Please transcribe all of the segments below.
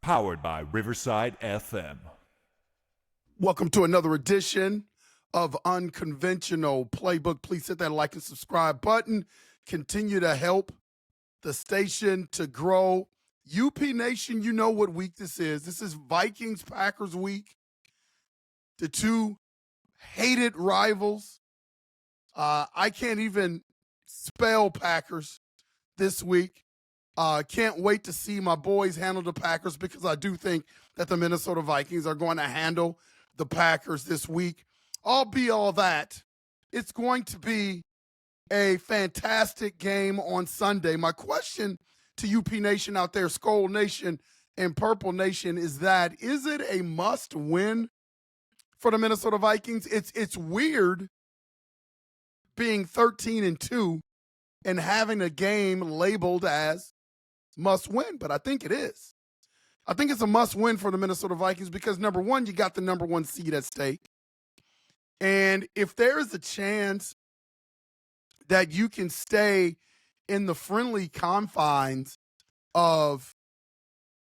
Powered by Riverside FM. Welcome to another edition of Unconventional Playbook. Please hit that like and subscribe button. Continue to help the station to grow. UP Nation, you know what week this is. This is Vikings-Packers week. The two hated rivals. I can't even spell Packers this week. Can't wait to see my boys handle the Packers because I do think that the Minnesota Vikings are going to handle the Packers this week. All that, it's going to be a fantastic game on Sunday. My question to UP Nation out there, Skull Nation and Purple Nation, is it a must-win for the Minnesota Vikings? It's weird being 13-2 and having a game labeled as must win, but I think it is. I think it's a must win for the Minnesota Vikings because, number one, you got the number one seed at stake. And if there is a chance that you can stay in the friendly confines of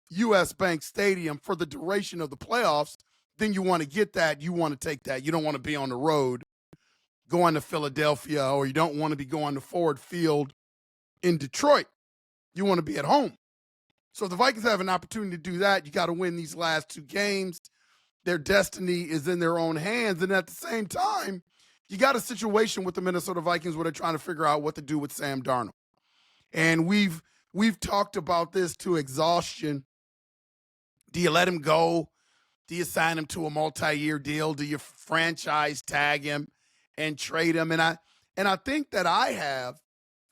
U.S. Bank Stadium for the duration of the playoffs, then you want to get that. You want to take that. You don't want to be on the road going to Philadelphia, or you don't want to be going to Ford Field in Detroit. You want to be at home. So if the Vikings have an opportunity to do that, you got to win these last two games. Their destiny is in their own hands. And at the same time, you got a situation with the Minnesota Vikings where they're trying to figure out what to do with Sam Darnold. And we've talked about this to exhaustion. Do you let him go? Do you sign him to a multi-year deal? Do you franchise tag him and trade him? And I think that I have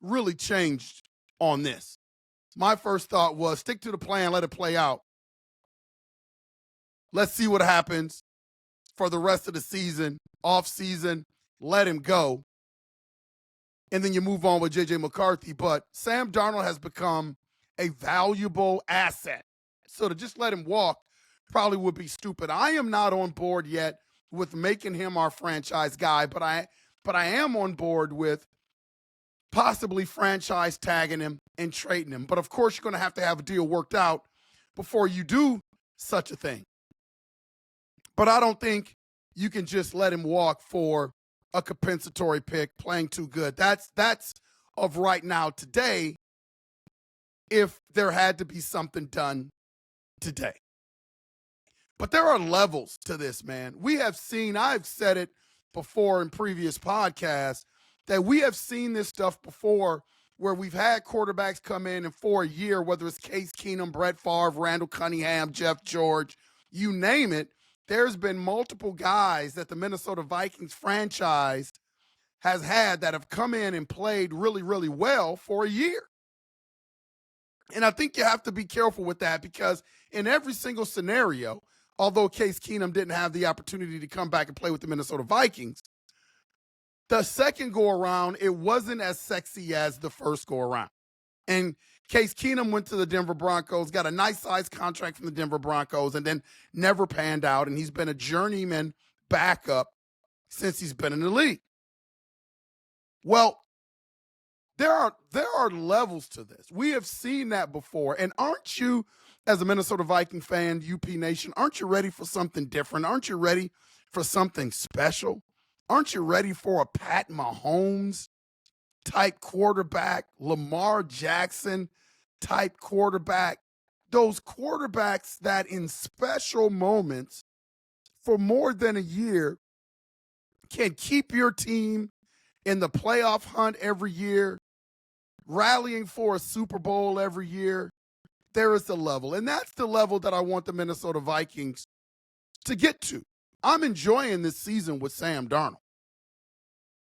really changed on this. My first thought was stick to the plan, let it play out. Let's see what happens for the rest of the season, off season, let him go. And then you move on with JJ McCarthy. But Sam Darnold has become a valuable asset. So to just let him walk probably would be stupid. I am not on board yet with making him our franchise guy, but I am on board with possibly franchise tagging him and trading him. But of course, you're going to have a deal worked out before you do such a thing. But I don't think you can just let him walk for a compensatory pick playing too good. That's of right now today if there had to be something done today. But there are levels to this, man. We have seen, I've said it before in previous podcasts, that we have seen this stuff before where we've had quarterbacks come in and for a year, whether it's Case Keenum, Brett Favre, Randall Cunningham, Jeff George, you name it, there's been multiple guys that the Minnesota Vikings franchise has had that have come in and played really, really well for a year. And I think you have to be careful with that because in every single scenario, although Case Keenum didn't have the opportunity to come back and play with the Minnesota Vikings, the second go-around, it wasn't as sexy as the first go-around. And Case Keenum went to the Denver Broncos, got a nice-sized contract from the Denver Broncos, and then never panned out, and he's been a journeyman backup since he's been in the league. Well, there are levels to this. We have seen that before, and aren't you, as a Minnesota Viking fan, UP Nation, aren't you ready for something different? Aren't you ready for something special? Aren't you ready for a Pat Mahomes type quarterback, Lamar Jackson type quarterback? Those quarterbacks that in special moments for more than a year can keep your team in the playoff hunt every year, rallying for a Super Bowl every year. There is the level. And that's the level that I want the Minnesota Vikings to get to. I'm enjoying this season with Sam Darnold.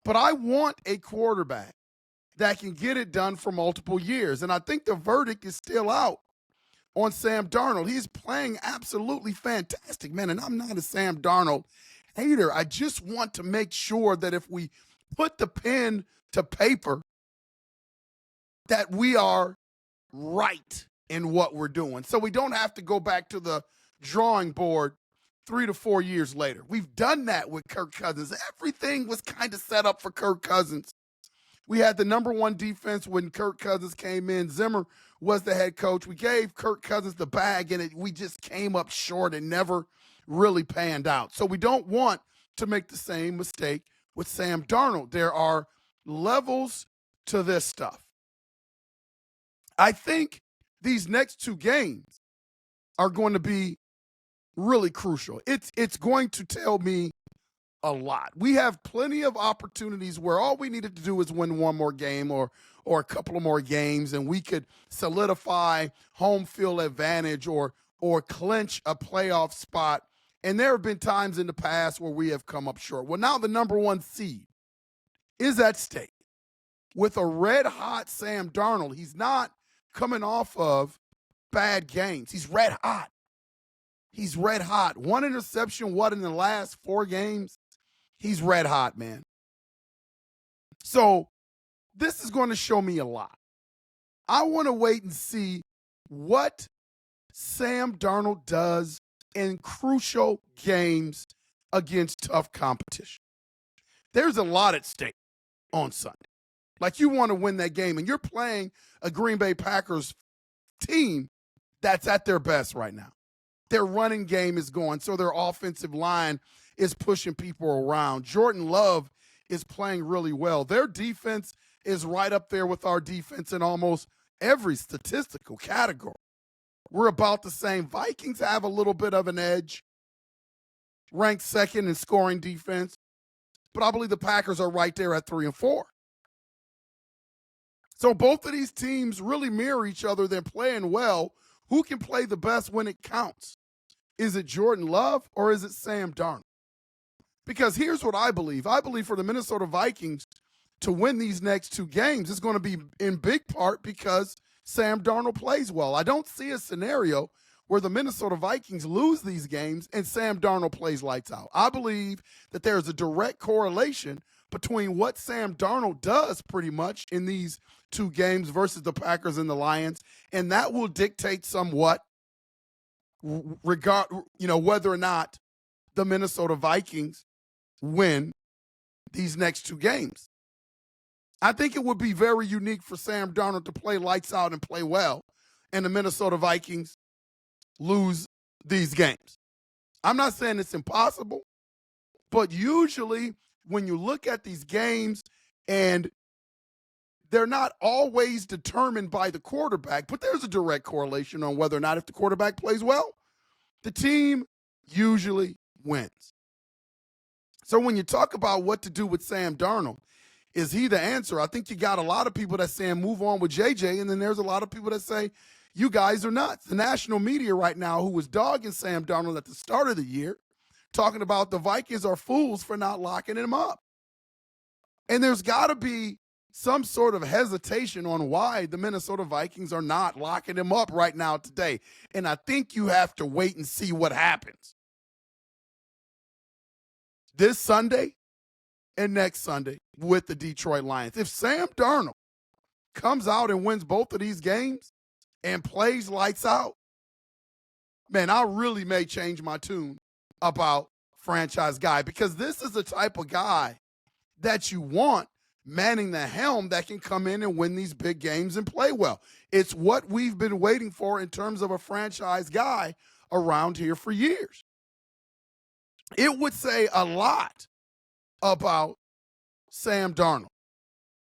But I want a quarterback that can get it done for multiple years. And I think the verdict is still out on Sam Darnold. He's playing absolutely fantastic, man. And I'm not a Sam Darnold hater. I just want to make sure that if we put the pen to paper, that we are right in what we're doing. So we don't have to go back to the drawing board 3 to 4 years later. We've done that with Kirk Cousins. Everything was kind of set up for Kirk Cousins We had the number one defense when Kirk Cousins came in. Zimmer was the head coach. We gave Kirk Cousins the bag, and we just came up short and never really panned out. So we don't want to make the same mistake with Sam Darnold. There are levels to this stuff. I think these next two games are going to be really crucial. It's going to tell me a lot. We have plenty of opportunities where all we needed to do is win one more game or a couple of more games, and we could solidify home field advantage or clinch a playoff spot. And there have been times in the past where we have come up short. Well, now the number one seed is at stake with a red-hot Sam Darnold. He's not coming off of bad games. He's red hot. He's red hot. One interception, in the last 4 games? He's red hot, man. So this is going to show me a lot. I want to wait and see what Sam Darnold does in crucial games against tough competition. There's a lot at stake on Sunday. Like, you want to win that game, and you're playing a Green Bay Packers team that's at their best right now. Their running game is going, so their offensive line is pushing people around. Jordan Love is playing really well. Their defense is right up there with our defense in almost every statistical category. We're about the same. Vikings have a little bit of an edge, ranked second in scoring defense, but I believe the Packers are right there at 3 and 4. So both of these teams really mirror each other. They're playing well. Who can play the best when it counts? Is it Jordan Love or is it Sam Darnold? Because here's what I believe. I believe for the Minnesota Vikings to win these next 2 games is going to be in big part because Sam Darnold plays well. I don't see a scenario where the Minnesota Vikings lose these games and Sam Darnold plays lights out. I believe that there's a direct correlation between what Sam Darnold does pretty much in these 2 games versus the Packers and the Lions, and that will dictate somewhat whether or not the Minnesota Vikings win these next 2 games. I think it would be very unique for Sam Darnold to play lights out and play well, and the Minnesota Vikings lose these games. I'm not saying it's impossible, but usually when you look at these games, and they're not always determined by the quarterback, but there's a direct correlation on whether or not if the quarterback plays well, the team usually wins. So when you talk about what to do with Sam Darnold, is he the answer? I think you got a lot of people that saying move on with JJ, and then there's a lot of people that say you guys are nuts. The national media right now, who was dogging Sam Darnold at the start of the year, talking about the Vikings are fools for not locking him up. And there's got to be some sort of hesitation on why the Minnesota Vikings are not locking him up right now today. And I think you have to wait and see what happens this Sunday and next Sunday with the Detroit Lions. If Sam Darnold comes out and wins both of these games and plays lights out, man, I really may change my tune about franchise guy, because this is the type of guy that you want manning the helm that can come in and win these big games and play well. It's what we've been waiting for in terms of a franchise guy around here for years. It would say a lot about Sam Darnold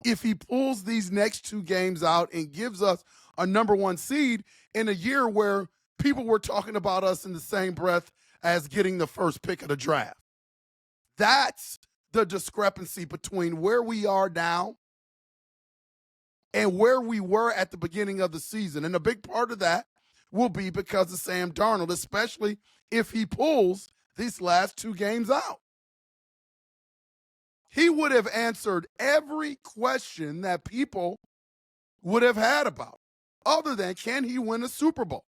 if he pulls these next 2 games out and gives us a number 1 seed in a year where people were talking about us in the same breath as getting the first pick of the draft. That's the discrepancy between where we are now and where we were at the beginning of the season. And a big part of that will be because of Sam Darnold, especially if he pulls these last 2 games out. He would have answered every question that people would have had about, other than can he win a Super Bowl?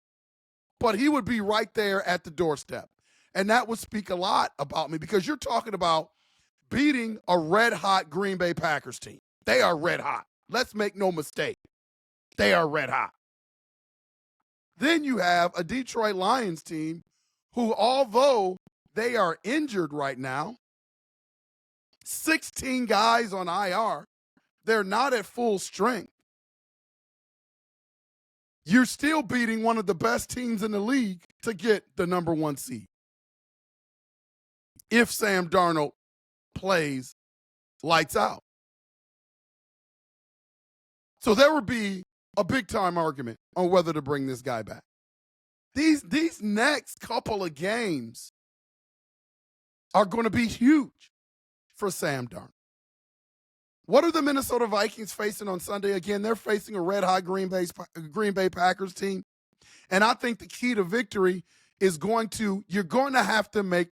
But he would be right there at the doorstep. And that would speak a lot about me, because you're talking about beating a red-hot Green Bay Packers team. They are red hot. Let's make no mistake. They are red hot. Then you have a Detroit Lions team who, although they are injured right now, 16 guys on IR, they're not at full strength, you're still beating one of the best teams in the league to get the number 1 seed. If Sam Darnold plays lights out. So there would be a big-time argument on whether to bring this guy back. These next couple of games are going to be huge for Sam Darnold. What are the Minnesota Vikings facing on Sunday? Again, they're facing a red-hot Green Bay Packers team. And I think the key to victory is you're going to have to make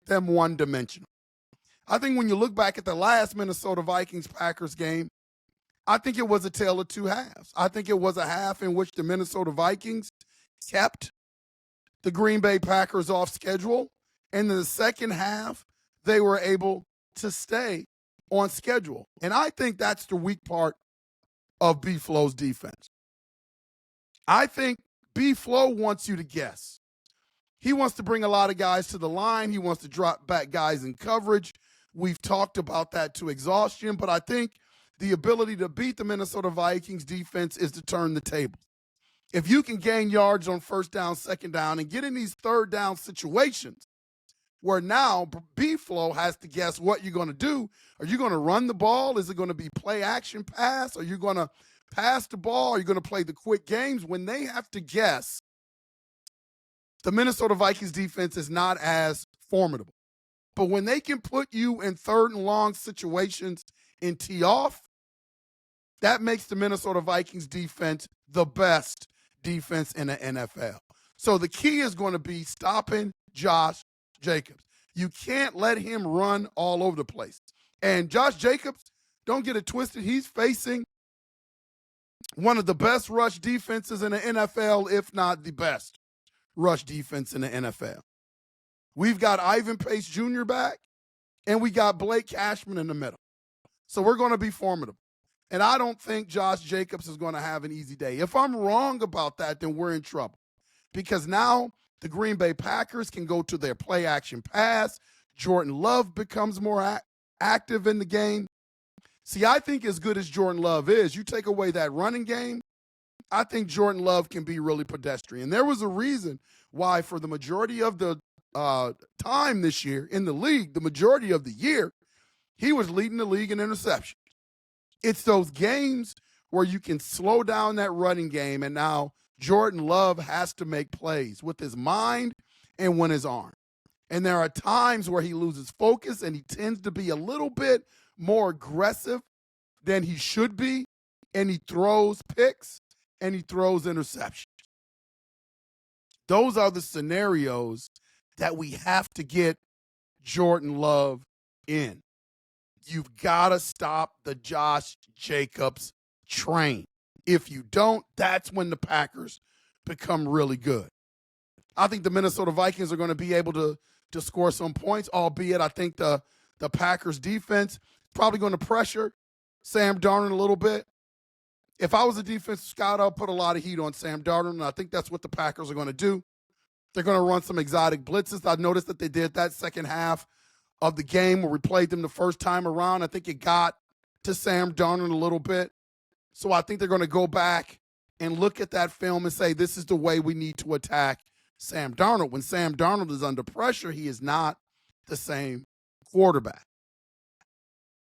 them one-dimensional. I think when you look back at the last Minnesota Vikings-Packers game, I think it was a tale of two halves. I think it was a half in which the Minnesota Vikings kept the Green Bay Packers off schedule. And in the second half, they were able to stay on schedule. And I think that's the weak part of B-Flow's defense. I think B-Flow wants you to guess. He wants to bring a lot of guys to the line. He wants to drop back guys in coverage. We've talked about that to exhaustion, but I think the ability to beat the Minnesota Vikings defense is to turn the tables. If you can gain yards on first down, second down, and get in these third down situations where now B-Flow has to guess what you're going to do. Are you going to run the ball? Is it going to be play action pass? Are you going to pass the ball? Are you going to play the quick games? When they have to guess, the Minnesota Vikings defense is not as formidable. But when they can put you in third and long situations and tee off, that makes the Minnesota Vikings defense the best defense in the NFL. So the key is going to be stopping Josh Jacobs. You can't let him run all over the place. And Josh Jacobs, don't get it twisted, he's facing one of the best rush defenses in the NFL, if not the best rush defense in the NFL. We've got Ivan Pace Jr. back, and we got Blake Cashman in the middle. So we're going to be formidable. And I don't think Josh Jacobs is going to have an easy day. If I'm wrong about that, then we're in trouble. Because now the Green Bay Packers can go to their play action pass. Jordan Love becomes more active in the game. See, I think as good as Jordan Love is, you take away that running game, I think Jordan Love can be really pedestrian. There was a reason why for the majority of the time this year in the league, the majority of the year, he was leading the league in interception. It's those games where you can slow down that running game, and now Jordan Love has to make plays with his mind and with his arm. And there are times where he loses focus and he tends to be a little bit more aggressive than he should be, and he throws picks and he throws interceptions. Those are the scenarios that we have to get Jordan Love in. You've got to stop the Josh Jacobs train. If you don't, that's when the Packers become really good. I think the Minnesota Vikings are going to be able to score some points, albeit I think the Packers defense is probably going to pressure Sam Darnold a little bit. If I was a defensive scout, I'll put a lot of heat on Sam Darnold, and I think that's what the Packers are going to do. They're going to run some exotic blitzes. I noticed that they did that second half of the game where we played them the first time around. I think it got to Sam Darnold a little bit. So I think they're going to go back and look at that film and say, this is the way we need to attack Sam Darnold. When Sam Darnold is under pressure, he is not the same quarterback.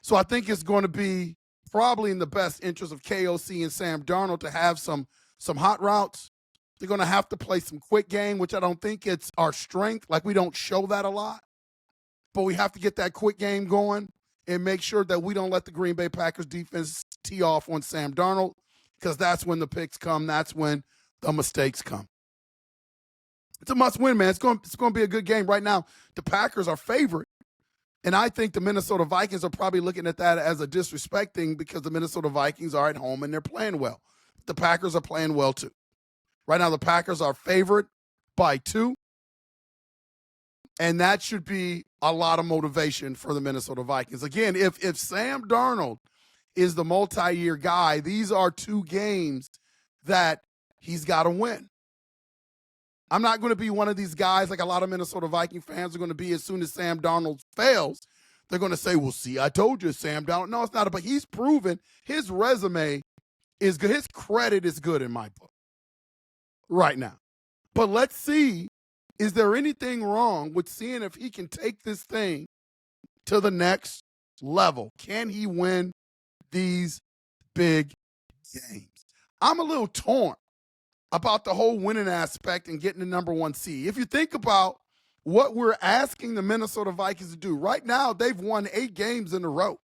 So I think it's going to be probably in the best interest of KOC and Sam Darnold to have some hot routes. They're going to have to play some quick game, which I don't think it's our strength. Like, we don't show that a lot. But we have to get that quick game going and make sure that we don't let the Green Bay Packers defense tee off on Sam Darnold, because that's when the picks come. That's when the mistakes come. It's a must-win, man. It's going to be a good game. Right now, the Packers are favorite, and I think the Minnesota Vikings are probably looking at that as a disrespecting because the Minnesota Vikings are at home and they're playing well. The Packers are playing well, too. Right now, the Packers are favored by 2. And that should be a lot of motivation for the Minnesota Vikings. Again, if Sam Darnold is the multi-year guy, these are 2 games that he's got to win. I'm not going to be one of these guys like a lot of Minnesota Viking fans are going to be as soon as Sam Darnold fails. They're going to say, well, see, I told you, Sam Darnold. No, it's not. But he's proven his resume is good. His credit is good in my book right now. But let's see, is there anything wrong with seeing if he can take this thing to the next level? Can he win these big games? I'm a little torn about the whole winning aspect and getting the number one seed. If you think about what we're asking the Minnesota Vikings to do, right now they've won 8 games in a row.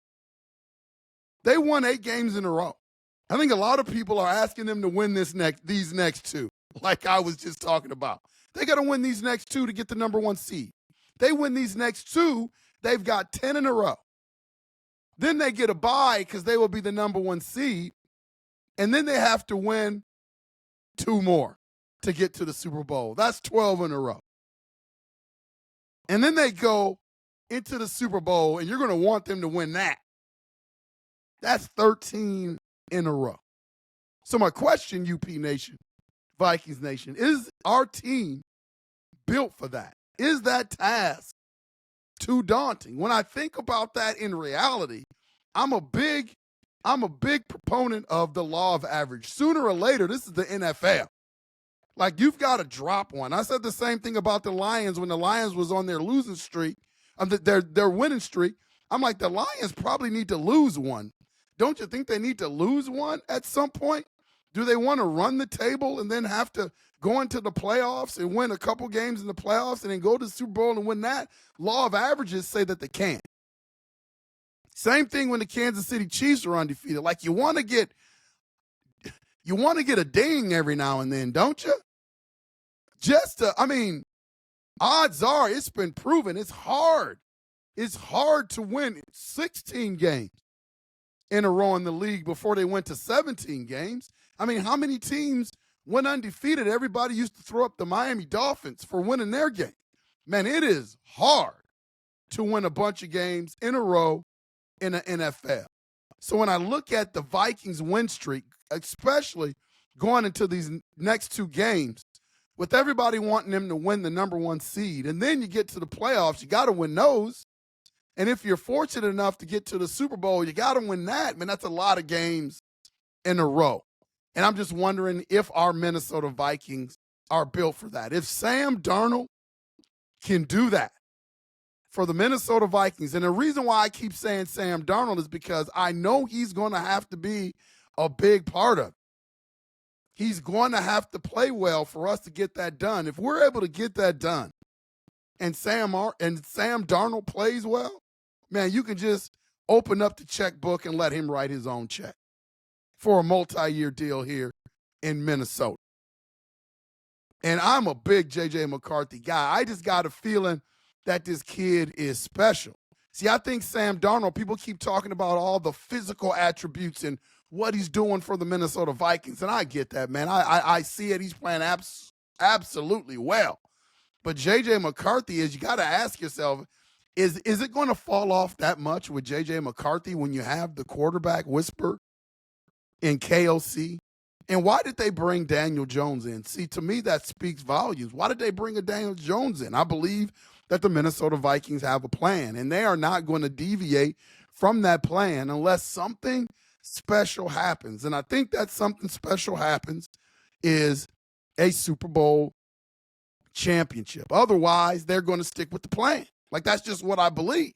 They won 8 games in a row. I think a lot of people are asking them to win these next 2, like I was just talking about. They got to win these next 2 to get the number one seed. They win these next 2, they've got 10 in a row. Then they get a bye because they will be the number one seed. And then they have to win 2 more to get to the Super Bowl. That's 12 in a row. And then they go into the Super Bowl, and you're going to want them to win that. That's 13 in a row. So my question, UP Nation, Vikings Nation, is our team built for that? Is that task too daunting? When I think about that in reality, I'm a big proponent of the law of average. Sooner or later, this is the NFL. Like, you've got to drop one. I said the same thing about the Lions when the Lions was on their losing streak, their winning streak. I'm like, the Lions probably need to lose one. Don't you think they need to lose one at some point? Do they want to run the table and then have to go into the playoffs and win a couple games in the playoffs and then go to the Super Bowl and win that? Law of averages say that they can't. Same thing when the Kansas City Chiefs are undefeated. Like, you want to get a ding every now and then, don't you? Odds are it's been proven it's hard. It's hard to win 16 games in a row in the league before they went to 17 games. I mean, how many teams went undefeated? Everybody used to throw up the Miami Dolphins for winning their game. Man, it is hard to win a bunch of games in a row in the NFL. So when I look at the Vikings win streak, especially going into these next 2 games, with everybody wanting them to win the number one seed, and then you get to the playoffs, you got to win those. And if you're fortunate enough to get to the Super Bowl, you got to win that. Man, that's a lot of games in a row. And I'm just wondering if our Minnesota Vikings are built for that. If Sam Darnold can do that for the Minnesota Vikings, and the reason why I keep saying Sam Darnold is because I know he's going to have to be a big part of it. He's going to have to play well for us to get that done. If we're able to get that done and Sam Darnold plays well, man, you can just open up the checkbook and let him write his own check for a multi-year deal here in Minnesota. And I'm a big JJ McCarthy guy. I just got a feeling that this kid is special. See, I think Sam Darnold, people keep talking about all the physical attributes and what he's doing for the Minnesota Vikings, and I get that, man. I see it. He's playing absolutely well. But JJ McCarthy you got to ask yourself, is it going to fall off that much with JJ McCarthy when you have the quarterback whisper in KOC? And why did they bring Daniel Jones in? See, to me, that speaks volumes. Why did they bring a Daniel Jones in? I believe that the Minnesota Vikings have a plan, and they are not going to deviate from that plan unless something special happens. And I think that something special happens is a Super Bowl championship. Otherwise, they're going to stick with the plan. Like, that's just what I believe.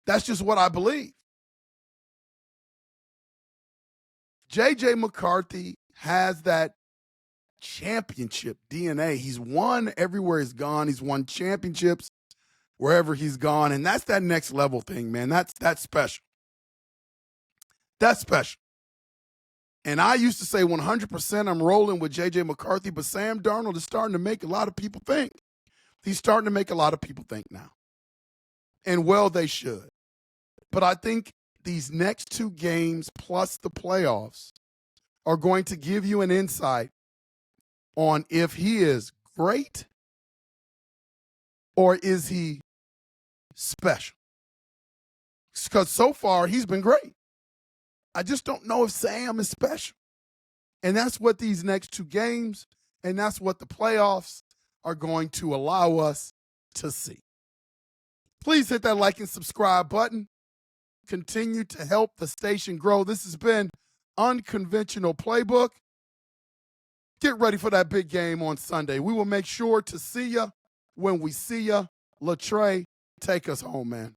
That's just what I believe. JJ McCarthy has that championship DNA. He's won everywhere he's gone. He's won championships wherever he's gone. And that's that next level thing, man. That's special. That's special. And I used to say 100% I'm rolling with JJ McCarthy, but Sam Darnold is starting to make a lot of people think. He's starting to make a lot of people think now. And well, they should. But I think these next 2 games plus the playoffs are going to give you an insight on if he is great or is he special. Because so far he's been great. I just don't know if Sam is special. And that's what these next 2 games and that's what the playoffs are going to allow us to see. Please hit that like and subscribe button. Continue to help the station grow. This has been Unconventional Playbook. Get ready for that big game on Sunday. We will make sure to see you when we see you. Latrey, take us home, man.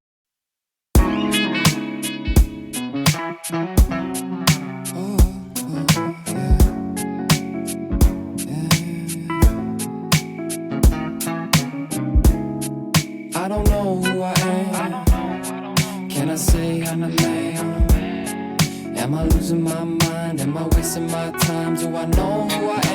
I don't know who I am. Can I say I'm a man? Am I losing my mind? Am I wasting my time? Do I know who I